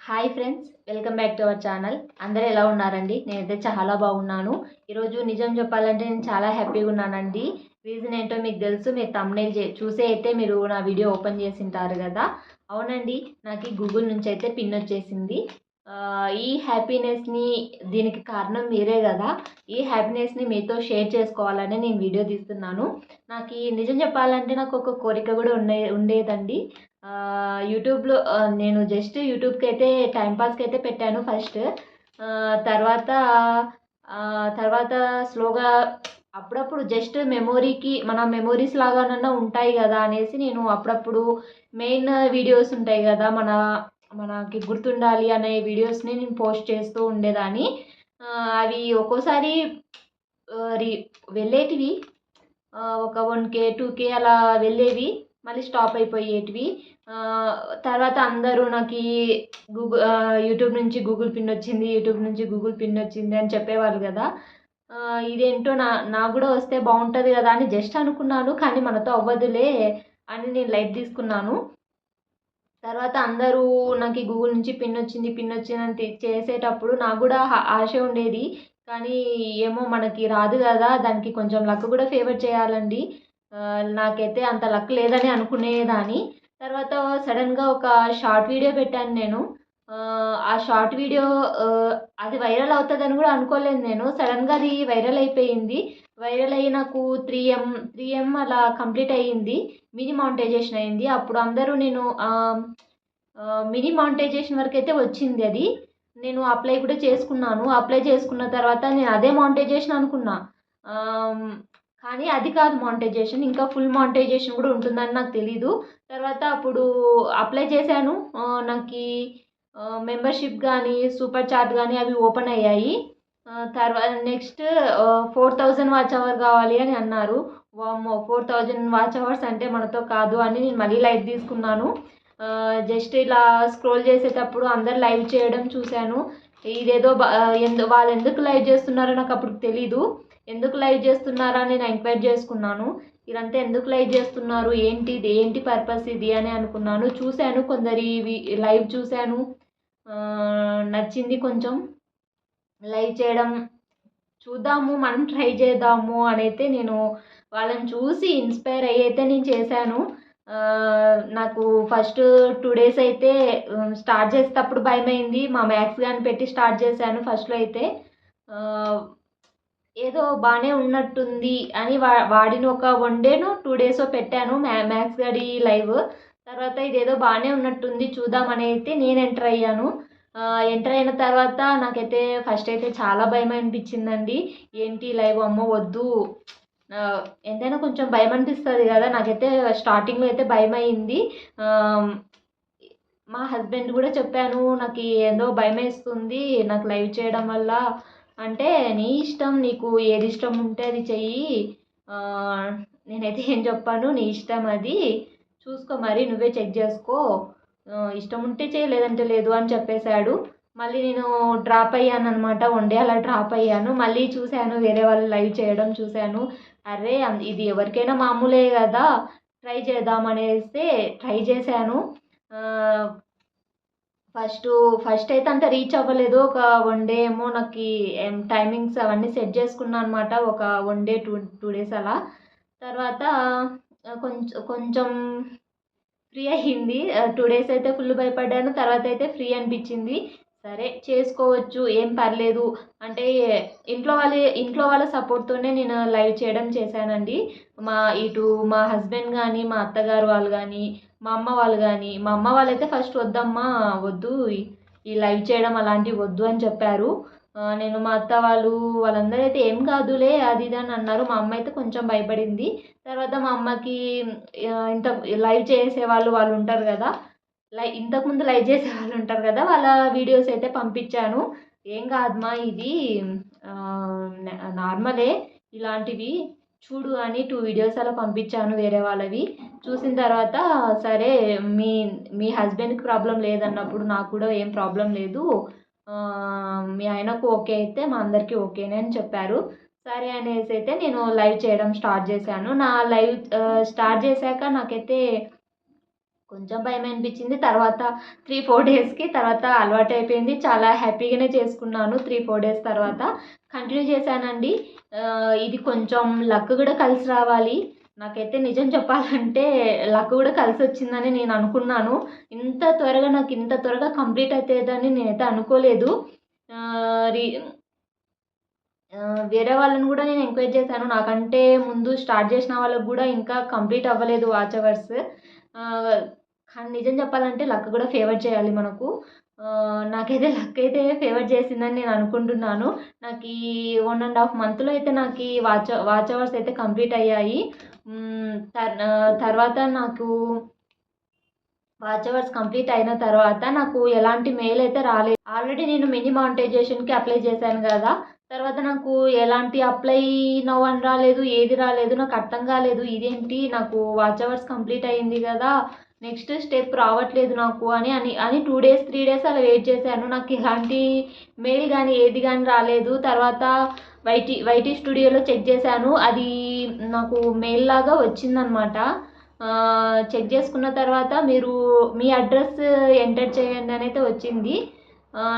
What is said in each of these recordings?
Hi friends, welcome back to our channel. అందరూ ఎలా ఉన్నారండి? నేనైతే చాలా బాగున్నాను. ఈరోజు నిజం చెప్పాలంటే నేను చాలా హ్యాపీగా ఉన్నానండి. రీజన్ ఏంటో మీకు తెలుసు. మీరు థంబ్నెయిల్ చూసే అయితే మీరు నా వీడియో ఓపెన్ చేసి ఉంటారు కదా. అవునండి, నాకు గూగుల్ నుంచి అయితే పిన్ వచ్చేసింది. ఈ హ్యాపీనెస్ని దీనికి కారణం మీరే కదా. ఈ హ్యాపీనెస్ని మీతో షేర్ చేసుకోవాలని నేను వీడియో తీస్తున్నాను. నాకు నిజం చెప్పాలంటే నాకు ఒక కోరిక కూడా ఉండేదండి. యూట్యూబ్లో నేను జస్ట్ యూట్యూబ్కి అయితే టైంపాస్కి అయితే పెట్టాను ఫస్ట్. తర్వాత తర్వాత స్లోగా అప్పుడప్పుడు జస్ట్ మెమొరీకి మన మెమొరీస్ లాగానన్నా ఉంటాయి కదా అనేసి నేను అప్పుడప్పుడు మెయిన్ వీడియోస్ ఉంటాయి కదా, మనకి గుర్తుండాలి అనే వీడియోస్ని నేను పోస్ట్ చేస్తూ ఉండేదాన్ని. అవి ఒక్కోసారి రీ వెళ్ళేటివి, ఒక 1K 2K అలా వెళ్ళేవి, మళ్ళీ స్టాప్ అయిపోయేటివి. తర్వాత అందరూ నాకు యూట్యూబ్ నుంచి గూగుల్ పిన్ వచ్చింది, యూట్యూబ్ నుంచి గూగుల్ పిన్ వచ్చింది అని చెప్పేవాళ్ళు కదా. ఇదేంటో నాకు కూడా వస్తే బాగుంటుంది కదా అని జస్ట్ అనుకున్నాను. కానీ మనతో అవ్వదులే అని నేను లైట్ తీసుకున్నాను. తర్వాత అందరూ నాకు గూగుల్ నుంచి పిన్ వచ్చింది అని చేసేటప్పుడు నాకు కూడా ఆశ ఉండేది. కానీ ఏమో మనకి రాదు కదా, దానికి కొంచెం లక్ కూడా ఫేవర్ చేయాలండి. నాకైతే అంత లక్ లేదని అనుకునేదాన్ని. తర్వాత సడన్గా ఒక షార్ట్ వీడియో పెట్టాను నేను. ఆ షార్ట్ వీడియో అది వైరల్ అవుతుందని కూడా అనుకోలేదు నేను. సడన్గా అది వైరల్ అయిపోయింది. వైరల్ అయ్యి నాకు 3M అలా కంప్లీట్ అయ్యింది. మినీ మానిటైజేషన్ అయింది. అప్పుడు అందరూ నేను మినీ మానిటైజేషన్ వరకు అయితే వచ్చింది అది. నేను అప్లై కూడా చేసుకున్నాను. అప్లై చేసుకున్న తర్వాత నేను అదే మానిటైజేషన్ అనుకున్నా. కానీ అది కాదు మానిటైజేషన్, ఇంకా ఫుల్ మానిటైజేషన్ కూడా ఉంటుందని నాకు తెలీదు. తర్వాత అప్పుడు అప్లై చేశాను. నాకు మెంబర్షిప్ కానీ సూపర్ చాట్ కానీ అవి ఓపెన్ అయ్యాయి. తర్వాత నెక్స్ట్ 4000 వాచ్ అవర్ కావాలి అని అన్నారు. వామ్మో, 4000 వాచ్ అవర్స్ అంటే మనతో కాదు అని నేను మళ్ళీ లైట్ తీసుకున్నాను. జస్ట్ ఇలా స్క్రోల్ చేసేటప్పుడు అందరు లైవ్ చేయడం చూశాను. ఇదేదో వాళ్ళు ఎందుకు లైవ్ చేస్తున్నారో నాకు అప్పుడు తెలీదు. ఎందుకు లైవ్ చేస్తున్నారా నేను ఎంక్వైరీ చేసుకున్నాను. ఇదంతా ఎందుకు లైవ్ చేస్తున్నారు, ఏంటి పర్పస్ ఇది అని అనుకున్నాను. చూశాను, కొందరి లైవ్ చూశాను, నచ్చింది కొంచెం. లైవ్ చేయడం చూద్దాము, మనం ట్రై చేద్దాము అని అయితే నేను వాళ్ళని చూసి ఇన్స్పైర్ అయ్యి అయితే నేను చేశాను. నాకు ఫస్ట్ 2 డేస్ అయితే స్టార్ట్ చేసేటప్పుడు భయమైంది. మా మ్యాథ్స్ గాని పెట్టి స్టార్ట్ చేశాను ఫస్ట్లో అయితే. ఏదో బాగానే ఉన్నట్టుంది అని వాడిని ఒక 1 డేనో 2 డేసో పెట్టాను మ్యాథ్స్ గడి లైవ్. తర్వాత ఇదేదో బాగానే ఉన్నట్టుంది చూద్దామని అయితే నేను ఎంటర్ అయ్యాను. ఎంటర్ అయిన తర్వాత నాకైతే ఫస్ట్ అయితే చాలా భయం అనిపించిందండి. ఏంటి లైవ్, అమ్మో వద్దు, ఎంతైనా కొంచెం భయం అనిపిస్తుంది కదా. నాకైతే స్టార్టింగ్లో అయితే భయం అయింది. మా హస్బెండ్ కూడా చెప్పాను, నాకు ఏదో భయం వేస్తుంది నాకు లైవ్ చేయడం వల్ల అంటే. నీ ఇష్టం, నీకు ఏది ఇష్టం ఉంటే అది చెయ్యి, నేనైతే ఏం చెప్పాను, నీ ఇష్టం, అది చూసుకో, మరి నువ్వే చెక్ చేసుకో, ఇష్టం ఉంటే చేయి లేదంటే లేదు అని చెప్పేశాడు. మళ్ళీ నేను డ్రాప్ అయ్యాను అనమాట. 1 డే అలా డ్రాప్ అయ్యాను. మళ్ళీ చూశాను, వేరే వాళ్ళు లైవ్ చేయడం చూశాను. అరే ఇది ఎవరికైనా మామూలే కదా, ట్రై చేద్దాం అనేసి ట్రై చేశాను. ఫస్ట్ అయితే అంత రీచ్ అవ్వలేదు. ఒక 1 డే ఏమో నాకు టైమింగ్స్ అవన్నీ సెట్ చేసుకున్నాను అనమాట. ఒక 1 డే 2 డేస్ అలా. తర్వాత కొంచెం ఫ్రీ అయ్యింది. 2 డేస్ అయితే ఫుల్ భయపడ్డాను. తర్వాత అయితే ఫ్రీ అనిపించింది. సరే చేసుకోవచ్చు, ఏం పర్లేదు అంటే ఇంట్లో వాళ్ళ సపోర్ట్తోనే నేను లైవ్ చేయడం చేశానండి. మా హస్బెండ్ కానీ, మా అత్తగారు వాళ్ళు కానీ, మా అమ్మ వాళ్ళైతే ఫస్ట్ వద్దమ్మా, వద్దు ఈ లైవ్ చేయడం అలాంటివి వద్దు అని చెప్పారు. నేను మా అత్త వాళ్ళందరూ అయితే ఏం కాదులే అది ఇది అని అన్నారు. మా అమ్మ అయితే కొంచెం భయపడింది. తర్వాత మా అమ్మకి ఇంత లైవ్ చేసే వాళ్ళు ఉంటారు కదా, ఇంతకుముందు లైవ్ చేసే వాళ్ళు ఉంటారు కదా, వాళ్ళ వీడియోస్ అయితే పంపించాను. ఏం కాదమ్మా, ఇది నార్మలే, ఇలాంటివి చూడు అని 2 వీడియోస్ అలా పంపించాను వేరే వాళ్ళవి. చూసిన తర్వాత సరే, మీ హస్బెండ్కి ప్రాబ్లం లేదన్నప్పుడు నాకు కూడా ఏం ప్రాబ్లం లేదు, మీ ఆయనకు ఓకే అయితే మా అందరికీ ఓకేనే అని చెప్పారు. సరే అనేసి అయితే నేను లైవ్ చేయడం స్టార్ట్ చేశాను. నా లైవ్ స్టార్ట్ చేశాక నాకైతే కొంచెం భయం అనిపించింది. తర్వాత 3-4 డేస్‌కి తర్వాత అలవాటైపోయింది. చాలా హ్యాపీగానే చేసుకున్నాను 3-4 డేస్ తర్వాత. కంటిన్యూ చేశానండి. ఇది కొంచెం లక్ కూడా కలిసి రావాలి. నాకైతే నిజం చెప్పాలంటే లక్ కూడా కలిసొచ్చిందని నేను అనుకున్నాను. నాకు ఇంత త్వరగా కంప్లీట్ అయితదని నేనైతే అనుకోలేదు. ఆహ్, రి వేరే వాళ్ళని కూడా నేను ఎంకరేజ్ చేశాను. నాకంటే ముందు స్టార్ట్ చేసిన వాళ్ళకి కూడా ఇంకా కంప్లీట్ అవ్వలేదు వాచ్ అవర్స్. ఆహ్, కానీ నిజం చెప్పాలంటే లక్ కూడా ఫేవర్ చేయాలి మనకు. నాకైతే లక్ అయితే ఫేవర్ చేసిందని నేను అనుకుంటున్నాను. నాకు ఈ 1 మంత్‌లో అయితే నాకు ఈ వాచ్ అవర్స్ అయితే కంప్లీట్ అయ్యాయి. తర్వాత నాకు వాచ్ అవర్స్ కంప్లీట్ అయిన తర్వాత నాకు ఎలాంటి మెయిల్ అయితే రాలేదు. ఆల్రెడీ నేను మినీ మానిటైజేషన్‌కి అప్లై చేశాను గదా! తర్వాత నాకు ఎలాంటి అప్లై నౌ అని రాలేదు. ఏది రాలేదు. నాకు అర్థం కాలేదు. ఇదేంటి నాకు వాచ్ అవర్స్ కంప్లీట్ అయింది గదా! నెక్స్ట్ స్టెప్ రావట్లేదు నాకు అని 2 డేస్, 3 డేస్ అలా వెయిట్ చేశాను. నాకు ఎలాంటి మెయిల్ గానీ, ఏది గానీ రాలేదు. తర్వాత వైటీ స్టూడియోలో చెక్ చేశాను. అది నాకు మెయిల్ లాగా వచ్చిందనమాట. చెక్ చేసుకున్న తర్వాత మీరు మీ అడ్రస్ ఎంటర్ చేయండి అనైతే వచ్చింది.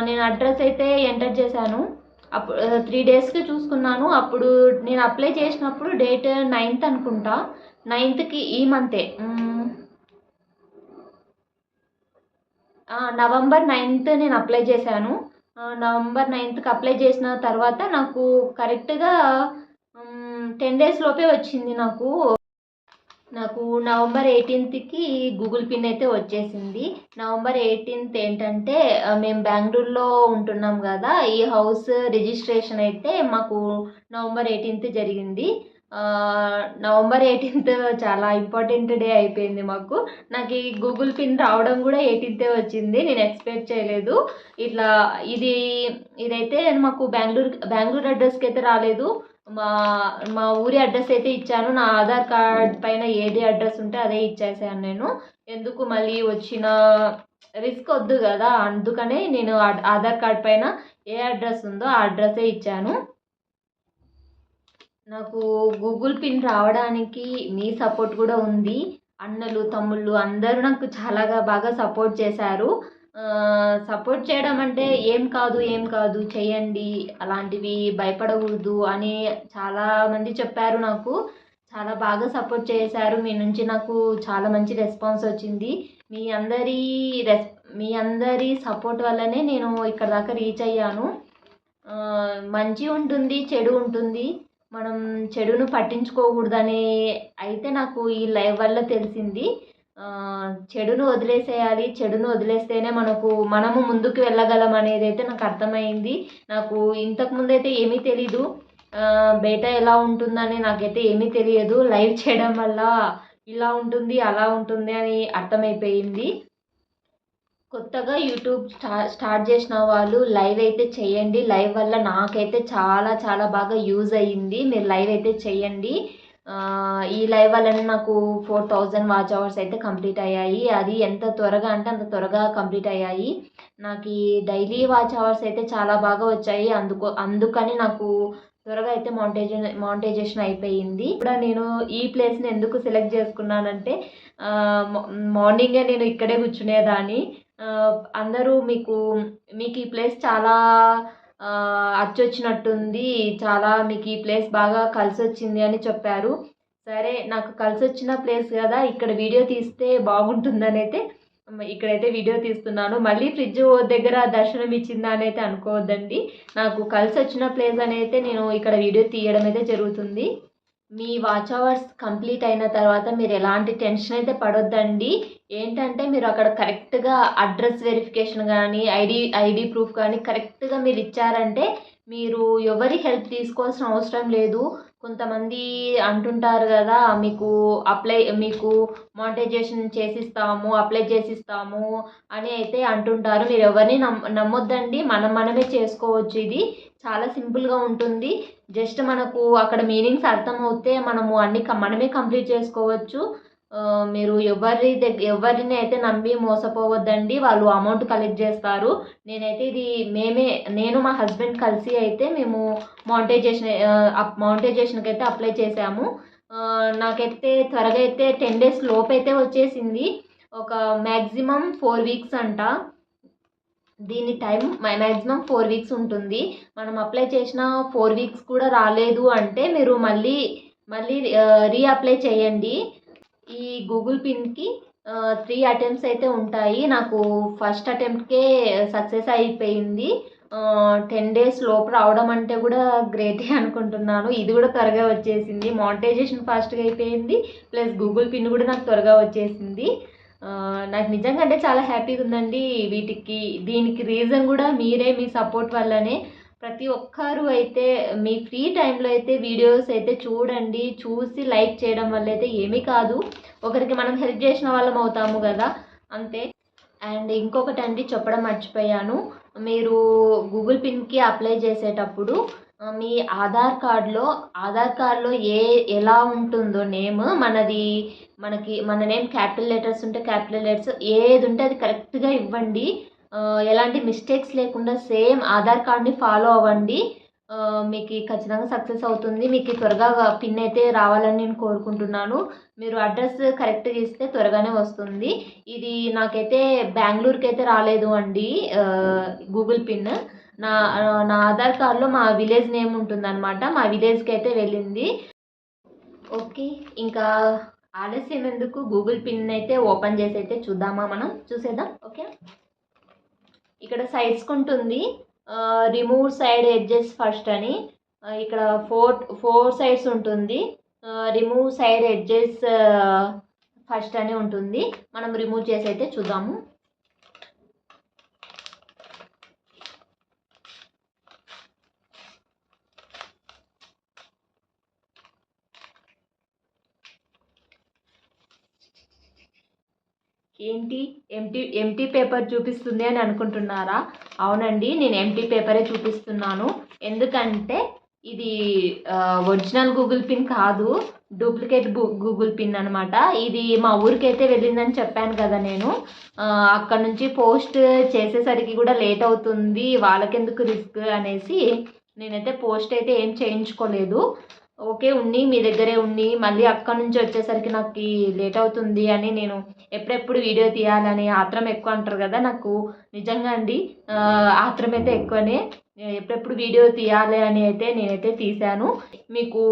నేను అడ్రస్ అయితే ఎంటర్ చేశాను. 3 డేస్‌కి చూసుకున్నాను. అప్పుడు నేను అప్లై చేసినప్పుడు డేట్ 9థ్ అనుకుంటా. 9థ్‌కి ఈ మంతే. నవంబర్ 9థ్ నేను అప్లై చేశాను. నవంబర్ 9థ్‌కి అప్లై చేసిన తర్వాత నాకు కరెక్ట్‌గా 10 డేస్ లోపే వచ్చింది నాకు. నవంబర్ 18థ్‌కి గూగుల్ పిన్ అయితే వచ్చేసింది. నవంబర్ 18థ్ ఏంటంటే మేము బెంగుళూరులో ఉంటున్నాం కదా! ఈ హౌస్ రిజిస్ట్రేషన్ అయితే మాకు నవంబర్ 18థ్ జరిగింది. నవంబర్ 18థ్ చాలా ఇంపార్టెంట్ డే అయిపోయింది మాకు. నాకు ఈ గూగుల్ పిన్ రావడం కూడా 18థే వచ్చింది. నేను ఎక్స్‌పెక్ట్ చేయలేదు. ఇట్లా ఇదైతే మాకు బెంగుళూరు అడ్రస్‌కి అయితే రాలేదు. మా మా ఊరి అడ్రస్ అయితే ఇచ్చాను. నా ఆధార్ కార్డ్ పైన ఏది అడ్రస్ ఉంటే అదే ఇచ్చేసాను నేను. ఎందుకు మళ్ళీ వచ్చిన రిస్క్ వద్దు కదా! అందుకనే నేను ఆధార్ కార్డ్ పైన ఏ అడ్రస్ ఉందో ఆ అడ్రస్సే ఇచ్చాను. నాకు గూగుల్ పిన్ రావడానికి మీ సపోర్ట్ కూడా ఉంది. అన్నలు, తమ్ముళ్ళు అందరూ నాకు చాలా బాగా సపోర్ట్ చేశారు. సపోర్ట్ చేయడం అంటే ఏం కాదు చేయండి, అలాంటివి భయపడకూడదు అని చాలామంది చెప్పారు నాకు. చాలా బాగా సపోర్ట్ చేశారు. మీ నుంచి నాకు చాలా మంచి రెస్పాన్స్ వచ్చింది. మీ అందరి సపోర్ట్ వల్లనే నేను ఇక్కడ దాకా రీచ్ అయ్యాను. మంచి ఉంటుంది, చెడు ఉంటుంది. మనం చెడును పట్టించుకోకూడదని అయితే నాకు ఈ లైవ్ వల్ల తెలిసింది. చెడును వదిలేసేయాలి. చెడును వదిలేస్తేనే మనము ముందుకు వెళ్ళగలం అనేది అయితే నాకు అర్థమైంది. నాకు ఇంతకుముందైతే ఏమీ తెలీదు. బయట ఎలా ఉంటుందని నాకైతే ఏమీ తెలియదు. లైవ్ చేయడం వల్ల ఇలా ఉంటుంది, అలా ఉంటుంది అని అర్థమైపోయింది. కొత్తగా యూట్యూబ్ స్టార్ట్ చేసిన వాళ్ళు లైవ్ అయితే చేయండి. లైవ్ వల్ల నాకైతే చాలా చాలా బాగా యూజ్ అయ్యింది. మీరు లైవ్ అయితే చేయండి. ఈ లైవ్ వల్లనే నాకు 4000 వాచ్ అవర్స్ అయితే కంప్లీట్ అయ్యాయి. అది ఎంత త్వరగా అంటే అంత త్వరగా కంప్లీట్ అయ్యాయి. నాకు ఈ డైలీ వాచ్ అవర్స్ అయితే చాలా బాగా వచ్చాయి. అందుకని నాకు త్వరగా అయితే మానిటైజేషన్ అయిపోయింది. కూడా నేను ఈ ప్లేస్ని ఎందుకు సెలెక్ట్ చేసుకున్నానంటే మార్నింగే నేను ఇక్కడే కూర్చునేదాన్ని. అందరూ మీకు ఈ ప్లేస్ చాలా అచ్చొచ్చినట్టుంది, చాలా మీకు ఈ ప్లేస్ బాగా కలిసొచ్చింది అని చెప్పారు. సరే నాకు కలిసొచ్చిన ప్లేస్ కదా, ఇక్కడ వీడియో తీస్తే బాగుంటుందని అయితే ఇక్కడైతే వీడియో తీస్తున్నాను. మళ్ళీ ఫ్రిడ్జ్ దగ్గర దర్శనం ఇచ్చిందా అని అయితే అనుకోవద్దండి. నాకు కలిసొచ్చిన ప్లేస్ అని అయితే నేను ఇక్కడ వీడియో తీయడం అయితే జరుగుతుంది. మీ వాచ్ అవర్స్ కంప్లీట్ అయిన తర్వాత మీరు ఎలాంటి టెన్షన్ అయితే పడొద్దండి. ఏంటంటే మీరు అక్కడ కరెక్ట్‌గా అడ్రస్ వెరిఫికేషన్ కానీ, ఐడీ ప్రూఫ్ కానీ కరెక్ట్‌గా మీరు ఇచ్చారంటే మీరు ఎవరి హెల్ప్ తీసుకోవాల్సిన అవసరం లేదు. కొంతమంది అంటుంటారు కదా, మీకు మానిటైజేషన్ చేసిస్తాము, అప్లై చేసిస్తాము అని అయితే అంటుంటారు. మీరు ఎవరిని నమ్మొద్దండి. మనమే చేసుకోవచ్చు. ఇది చాలా సింపుల్గా ఉంటుంది. జస్ట్ మనకు అక్కడ మీనింగ్స్ అర్థమవుతే మనమే కంప్లీట్ చేసుకోవచ్చు. మీరు ఎవరిని అయితే నమ్మి మోసపోవద్దండి. వాళ్ళు అమౌంట్ కలెక్ట్ చేస్తారు. నేను మా హస్బెండ్ కలిసి అయితే మేము మానిటైజేషన్కి అయితే అప్లై చేసాము. నాకైతే త్వరగా అయితే 10 డేస్ లోపైతే వచ్చేసింది. ఒక మ్యాక్సిమం 4 వీక్స్ అంట. దీని టైం మ్యాక్సిమం 4 వీక్స్ ఉంటుంది. మనం అప్లై చేసిన 4 వీక్స్ కూడా రాలేదు అంటే మీరు మళ్ళీ రీఅప్లై చేయండి. ఈ గూగుల్ పిన్కి 3 అటెంప్ట్స్ అయితే ఉంటాయి. నాకు ఫస్ట్ అటెంప్ట్కే సక్సెస్ అయిపోయింది. 10 డేస్ లోపు రావడం అంటే కూడా గ్రేటే అనుకుంటున్నాను. ఇది కూడా త్వరగా వచ్చేసింది. మానిటైజేషన్ ఫాస్ట్గా అయిపోయింది, ప్లస్ గూగుల్ పిన్ కూడా నాకు త్వరగా వచ్చేసింది. నాకు నిజంగా అంటే చాలా హ్యాపీగా ఉందండి. దీనికి రీజన్ కూడా మీరే, మీ సపోర్ట్ వల్లనే. ప్రతి ఒక్కరు అయితే మీ ఫ్రీ టైంలో అయితే వీడియోస్ అయితే చూడండి. చూసి లైక్ చేయడం వల్ల అయితే ఏమీ కాదు, ఒకరికి మనం హెల్ప్ చేసిన వాళ్ళం అవుతాము కదా, అంతే. అండ్ ఇంకొకటి అండి చెప్పడం మర్చిపోయాను. మీరు గూగుల్ పిన్కి అప్లై చేసేటప్పుడు మీ ఆధార్ కార్డ్లో ఎలా ఉంటుందో నేమ్, మన నేమ్ క్యాపిటల్ లెటర్స్ ఉంటే క్యాపిటల్ లెటర్స్, ఏది ఉంటే అది కరెక్ట్గా ఇవ్వండి. ఎలాంటి మిస్టేక్స్ లేకుండా సేమ్ ఆధార్ కార్డ్ని ఫాలో అవ్వండి. మీకు ఖచ్చితంగా సక్సెస్ అవుతుంది. మీకు త్వరగా పిన్ అయితే రావాలని నేను కోరుకుంటున్నాను. మీరు అడ్రస్ కరెక్ట్గా ఇస్తే త్వరగానే వస్తుంది. ఇది నాకైతే బెంగళూరుకి అయితే రాలేదు అండి గూగుల్ పిన్. నా ఆధార్ కార్డ్లో మా విలేజ్ నేమ్ ఉంటుందన్నమాట. మా విలేజ్కి అయితే వెళ్ళింది. ఓకే, ఇంకా ఆలస్యం ఎందుకు, గూగుల్ పిన్ అయితే ఓపెన్ చేసి అయితే చూసేద్దాం. ఓకే, ఇక్కడ సైడ్స్కి ఉంటుంది, రిమూవ్ సైడ్ ఎడ్జెస్ ఫస్ట్ అని. ఇక్కడ ఫోర్ సైడ్స్ ఉంటుంది. రిమూవ్ సైడ్ ఎడ్జెస్ ఫస్ట్ అని ఉంటుంది. మనం రిమూవ్ చేసి అయితే చూద్దాము. ఏంటి ఎంటీ పేపర్ చూపిస్తుంది అని అనుకుంటున్నారా? అవునండి, నేను ఎంటీ పేపరే చూపిస్తున్నాను. ఎందుకంటే ఇది ఒరిజినల్ గూగుల్ పిన్ కాదు, డూప్లికేట్ గూగుల్ పిన్ అనమాట. ఇది మా ఊరికైతే వెళ్ళిందని చెప్పాను కదా నేను. అక్కడ నుంచి పోస్ట్ చేసేసరికి కూడా లేట్ అవుతుంది, వాళ్ళకెందుకు రిస్క్ అనేసి నేనైతే పోస్ట్ అయితే ఏం చేయించుకోలేదు. ఓకే, మీ దగ్గరే మళ్ళీ అక్కడ నుంచి వచ్చేసరికి నాకు లేట్ అవుతుంది అని నేను ఎప్పుడెప్పుడు వీడియో తీయాలని ఆత్రం ఎక్కువ అంటారు కదా, నాకు నిజంగా అండి ఆత్రం అయితే ఎక్కువనే. ఎప్పుడెప్పుడు వీడియో తీయాలి అని అయితే నేనైతే తీశాను. మీకు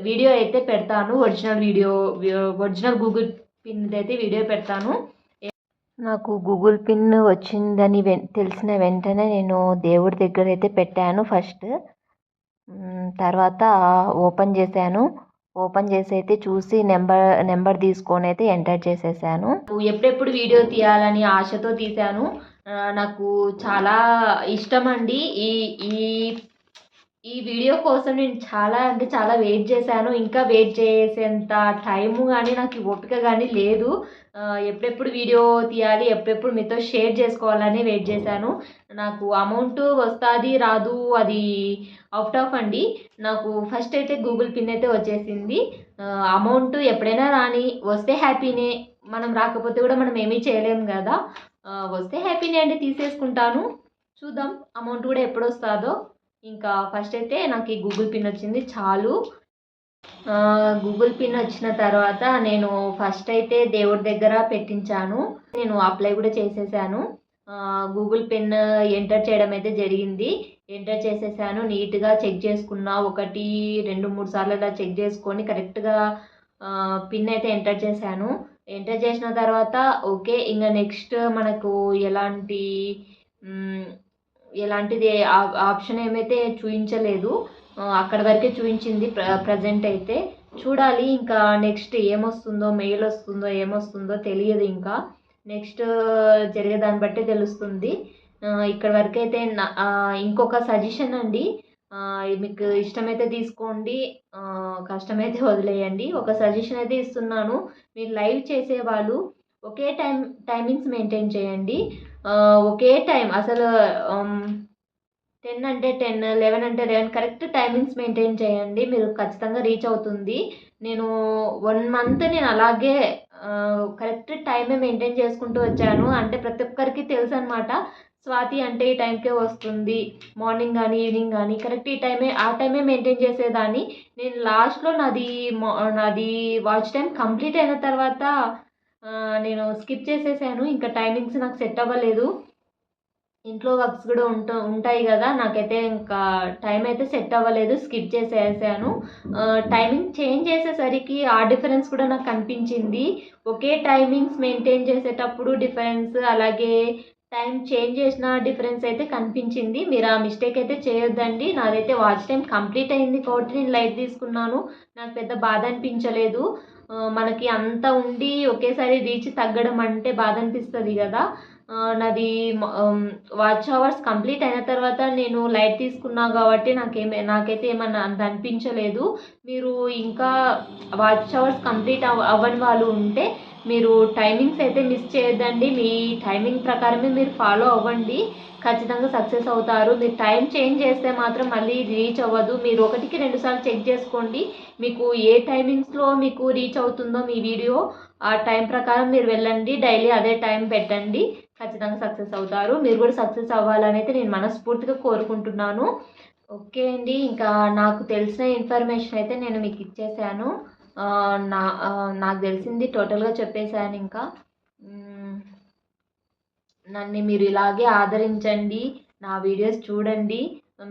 వీడియో అయితే పెడతాను, ఒరిజినల్ గూగుల్ పిన్ అయితే వీడియో పెడతాను. నాకు గూగుల్ పిన్ వచ్చిందని తెలిసిన వెంటనే నేను దేవుడి దగ్గర అయితే పెట్టాను ఫస్ట్. తర్వాత ఓపెన్ చేసి అయితే చూసి నెంబర్ తీసుకొని అయితే ఎంటర్ చేసేసాను. ఎప్పుడెప్పుడు వీడియో తీయాలని ఆశతో తీశాను. నాకు చాలా ఇష్టం అండి ఈ వీడియో కోసం. నేను చాలా అంటే చాలా వెయిట్ చేశాను. ఇంకా వెయిట్ చేసేంత టైము కానీ నాకు ఓపిక కానీ లేదు. ఎప్పుడెప్పుడు వీడియో తీయాలి, ఎప్పుడెప్పుడు మీతో షేర్ చేసుకోవాలని వెయిట్ చేశాను. నాకు అమౌంట్ వస్తుంది రాదు అది అవుట్ ఆఫ్ అండి. నాకు ఫస్ట్ అయితే గూగుల్ పిన్ అయితే వచ్చేసింది. అమౌంట్ ఎప్పుడైనా వస్తే హ్యాపీనే, మనం రాకపోతే కూడా మనం ఏమీ చేయలేము కదా. వస్తే హ్యాపీనే అండి, తీసేసుకుంటాను. చూద్దాం అమౌంట్ కూడా ఎప్పుడు వస్తుందో. ఇంకా ఫస్ట్ అయితే నాకు ఈ గూగుల్ పిన్ వచ్చింది చాలు. గూగుల్ పిన్ వచ్చిన తర్వాత నేను ఫస్ట్ అయితే దేవుడి దగ్గర పెట్టించాను. నేను అప్లై కూడా చేసేసాను. గూగుల్ పిన్ ఎంటర్ చేయడం అయితే జరిగింది. ఎంటర్ చేసేసాను, నీట్గా చెక్ చేసుకున్నా. 1 2 3 సార్లు ఇలా చెక్ చేసుకొని కరెక్ట్గా పిన్ అయితే ఎంటర్ చేశాను. ఎంటర్ చేసిన తర్వాత ఓకే, ఇంకా నెక్స్ట్ మనకు ఎలాంటిది ఆప్షన్ ఏమైతే చూపించలేదు, అక్కడ వరకే చూపించింది ప్రజెంట్ అయితే. చూడాలి ఇంకా నెక్స్ట్ ఏమొస్తుందో, మెయిల్ వస్తుందో ఏమొస్తుందో తెలియదు. ఇంకా నెక్స్ట్ జరిగే దాన్ని బట్టి తెలుస్తుంది. ఇక్కడ వరకు అయితే ఇంకొక సజెషన్ అండి, మీకు ఇష్టమైతే తీసుకోండి, కష్టమైతే వదిలేయండి. ఒక సజెషన్ అయితే ఇస్తున్నాను. మీరు లైవ్ చేసేవాళ్ళు ఒకే టైమింగ్స్ మెయింటైన్ చేయండి. ఒకే టైం అసలు 10 అంటే 10, 11 అంటే 11 కరెక్ట్ టైమింగ్స్ మెయింటైన్ చేయండి. మీరు ఖచ్చితంగా రీచ్ అవుతుంది. నేను 1 మంత్ నేను అలాగే కరెక్ట్ టైమే మెయింటైన్ చేసుకుంటూ వచ్చాను. అంటే ప్రతి ఒక్కరికి తెలుసు అనమాట, స్వాతి అంటే ఈ టైంకే వస్తుంది, మార్నింగ్ కానీ ఈవినింగ్ కానీ కరెక్ట్ ఆ టైమే మెయింటైన్ చేసేదాన్ని. నేను లాస్ట్లో నాది వాచ్ టైం కంప్లీట్ అయిన తర్వాత నేను స్కిప్ చేసేసాను. ఇంకా టైమింగ్స్ నాకు సెట్ అవ్వలేదు. ఇంట్లో వర్క్స్ కూడా ఉంటాయి కదా, నాకైతే ఇంకా టైం అయితే సెట్ అవ్వలేదు, స్కిప్ చేసేసాను. టైమింగ్ చేంజ్ చేసేసరికి ఆ డిఫరెన్స్ కూడా నాకు కనిపించింది. ఒకే టైమింగ్స్ మెయింటైన్ చేసేటప్పుడు డిఫరెన్స్, అలాగే టైం చేంజ్ చేసిన డిఫరెన్స్ అయితే కనిపించింది. మీరు ఆ మిస్టేక్ అయితే చేయొద్దండి. నాదైతే వాచ్ టైం కంప్లీట్ అయింది కాబట్టి నేను లైట్ తీసుకున్నాను. నాకు పెద్ద బాధ అనిపించలేదు. మనకి అంత ఉండి ఒకేసారి రీచ్ తగ్గడం అంటే బాధ అనిపిస్తుంది కదా. నాది వాచ్ అవర్స్ కంప్లీట్ అయిన తర్వాత నేను లైట్ తీసుకున్నా కాబట్టి నాకైతే ఏమన్నా అంత అనిపించలేదు. మీరు ఇంకా వాచ్ అవర్స్ కంప్లీట్ అవ్వని వాళ్ళు ఉంటే మీరు టైమింగ్స్ అయితే మిస్ చేయొద్దండి. మీ టైమింగ్ ప్రకారమే మీరు ఫాలో అవ్వండి, ఖచ్చితంగా సక్సెస్ అవుతారు. మీరు టైం చేంజ్ చేస్తే మాత్రం మళ్ళీ రీచ్ అవ్వదు. మీరు 1కి 2 సార్లు చెక్ చేసుకోండి, మీకు ఏ టైమింగ్స్లో మీకు రీచ్ అవుతుందో మీ వీడియో, ఆ టైం ప్రకారం మీరు వెళ్ళండి. డైలీ అదే టైం పెట్టండి, ఖచ్చితంగా సక్సెస్ అవుతారు. మీరు కూడా సక్సెస్ అవ్వాలని అయితే నేను మనస్ఫూర్తిగా కోరుకుంటున్నాను. ఓకే అండి, ఇంకా నాకు తెలిసిన ఇన్ఫర్మేషన్ అయితే నేను మీకు ఇచ్చేసాను. నాకు తెలిసింది టోటల్గా చెప్పేశాను. ఇంకా నన్ను మీరు ఇలాగే ఆదరించండి, నా వీడియోస్ చూడండి.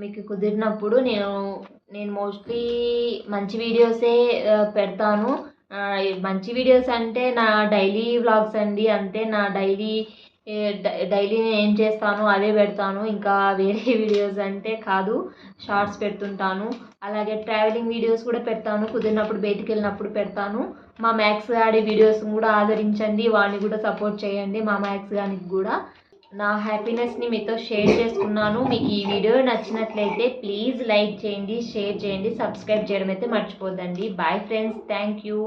మీకు కుదిరినప్పుడు నేను మోస్ట్లీ మంచి వీడియోసే పెడతాను. మంచి వీడియోస్ అంటే నా డైలీ వ్లాగ్స్ అండి, అంతే. నా డైలీ నేను ఏం చేస్తానో అవే పెడతాను, ఇంకా వేరే వీడియోస్ అంటే కాదు. షార్ట్స్ పెడుతుంటాను, అలాగే ట్రావెలింగ్ వీడియోస్ కూడా పెడతాను, కుదిరినప్పుడు బయటికి వెళ్ళినప్పుడు పెడతాను. మా మ్యాథ్స్ గాడి వీడియోస్ కూడా ఆదరించండి, వాడిని కూడా సపోర్ట్ చేయండి. మా మ్యాథ్స్ గానికి కూడా నా హ్యాపీనెస్ని మీతో షేర్ చేసుకున్నాను. మీకు ఈ వీడియో నచ్చినట్లయితే ప్లీజ్ లైక్ చేయండి, షేర్ చేయండి, సబ్స్క్రైబ్ చేయడం అయితే మర్చిపోద్దండి. Bye friends, thank you.